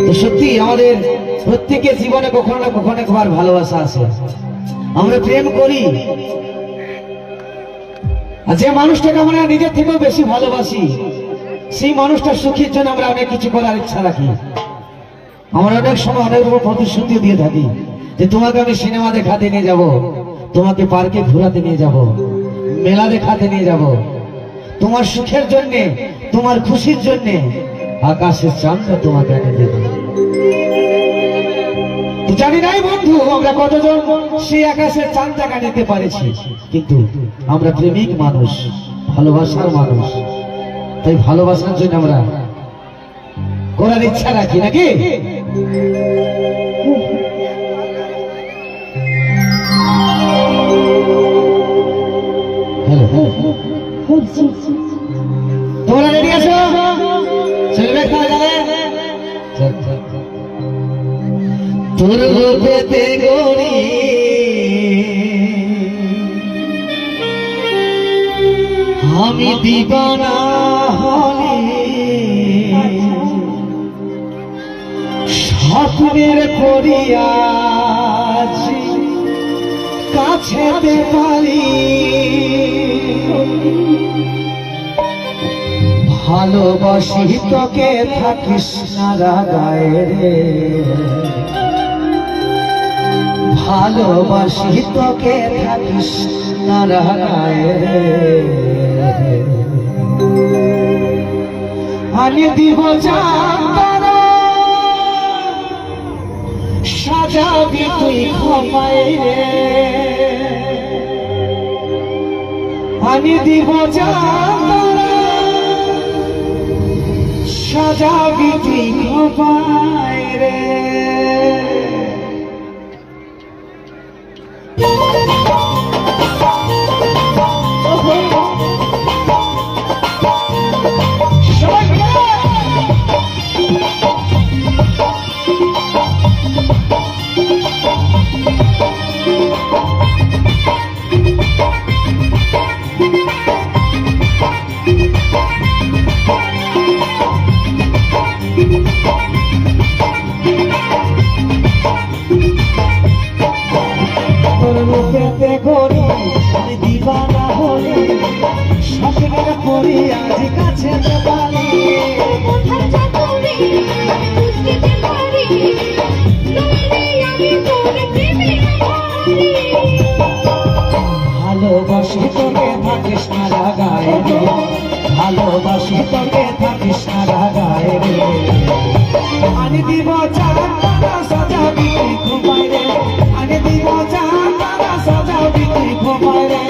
তো সত্যি আমাদের প্রত্যেকের জীবনে কখনো না কখনো একবার ভালোবাসা আছে, আমরা প্রেম করি, আর যে মানুষটাকে আমরা নিজের থেকেও বেশি ভালোবাসি সেই মানুষটার সুখের জন্য আমরা অনেক কিছু করার ইচ্ছা রাখি। আমরা অনেক সময় অনেক রকম প্রতিশ্রুতি দিয়ে থাকি যে তোমাকে আমি সিনেমা দেখাতে নিয়ে যাব, তোমাকে পার্কে ঘোরাতে নিয়ে যাব, মেলা দেখাতে নিয়ে যাব, তোমার সুখের জন্য, তোমার খুশির জন্য আকাশের চাঁদটা তোমাকে এনে দেব। জানি নাই বন্ধু আমরা কতজন সেই আকাশের চাঁদটাকে নিতে পারেছি, কিন্তু আমরা প্রেমিক মানুষ, ভালোবাসার মানুষ, তাই ভালোবাসার জন্য আমরা করার ইচ্ছা রাখি নাকি? তোমরা রেডি আছো? চলবে খেলা যাবে? তোর রূপেতে গড়ি আমি দিবানা হলে, স্বপ্নের পরিয়াছি কাছেতে পারি, ভালোবাসি তোকে থাকিস না রাগায় রে, ভালোবাসি তোকে থাকিস না রাগায় রে, আমি দিব জানতারা সাজাবি তুই ক্ষমায় রে, আমি দিব জানতারা সাজাবি তুই ক্ষমায় রে। আমি দিবানা হলে স্বপ্নের পরি আজ কাছে পারি, ভালোবাসি তোকে থাকিস না রাগায় রে, ভালোবাসি তোকে থাকিস না রাগায় রে, আমি দিব জানতারা সাজাবি তুই ঘুমায় রে, আমি দিব জানতারা সাজাবি তুই ঘুমায় রে।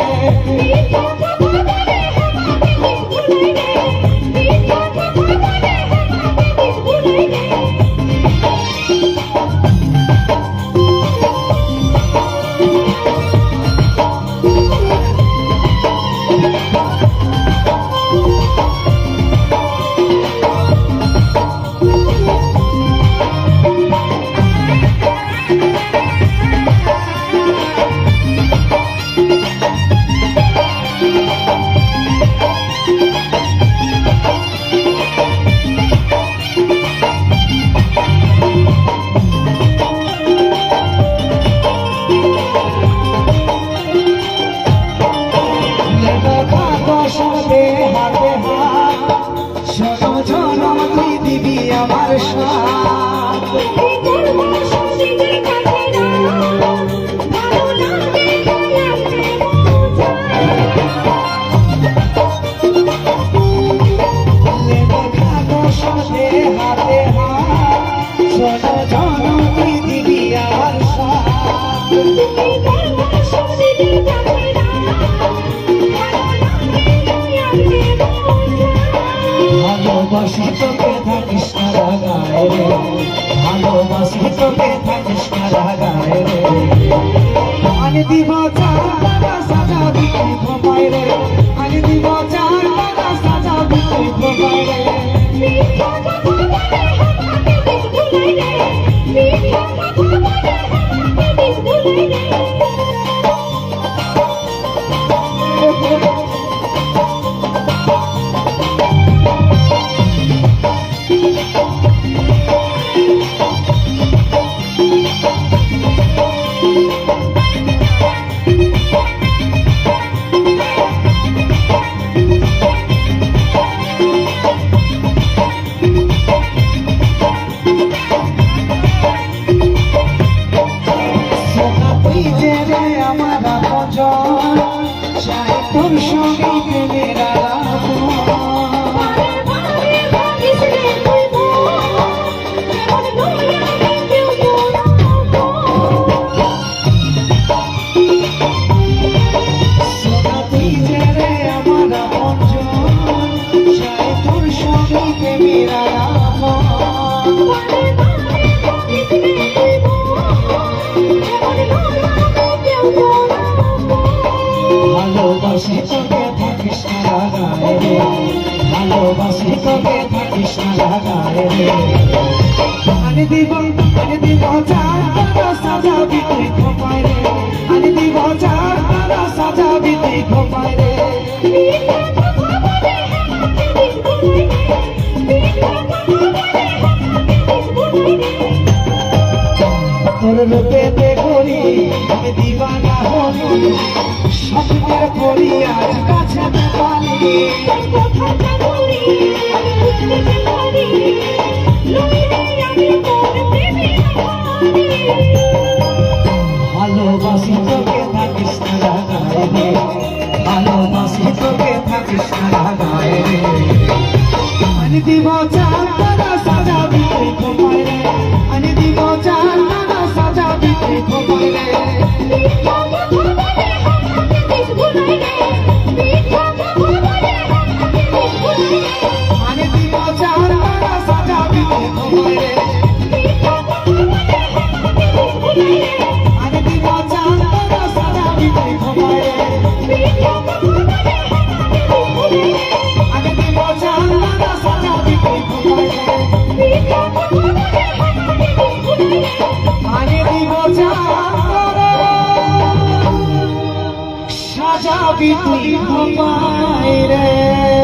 আমার সাথ হাতে হাত জনমী দিবি আমার সাথ, ভালোবাসি তোকে থাকিস না রাগায় রে, ভালোবাসি তোকে থাকিস না রাগায় রে, আমি দিব জানতারা সাজাবি তুই ঘুমায় রে, আমি দিব জানতারা সাজাবি তুই ঘুমায় রে। তোর সঙ্গে প্রেমের আলাপ সোনা তুই যে রে আমার আপনজন চাই তোর সঙ্গে প্রেমের আলাপ ভালোবাসি তোকে থাকিস না লাগায় রে ভালোবাসি তোকে থাকিস না লাগায় রে আনি দিব চার তারা সাজাবি তুই খোপায় রে আনি দিব চার তারা সাজাবি তুই খোপায় রে তোর রূপেতে করি আমি দিবানা হলি স্বপ্নের পরি আজ কাছে পালি ভালোবাসি তোকে থাকিস না লাগায় রে ভালোবাসি তোকে থাকিস না লাগায় রে আনি দিব চার তারা সাজাবি তুই খোপায় রে আনি দিব চার তারা সাজাবি তুই খোপায় রে আনি দিব চার তারা সাজাবি তুই খোপায় রে আনি দিব চার তারা সাজাবি তুই খোপায় রে আনি দিব চার তারা সাজাবি তুই খোপায় রে আনি দিব চার তারা সাজাবি তুই খোপায় রে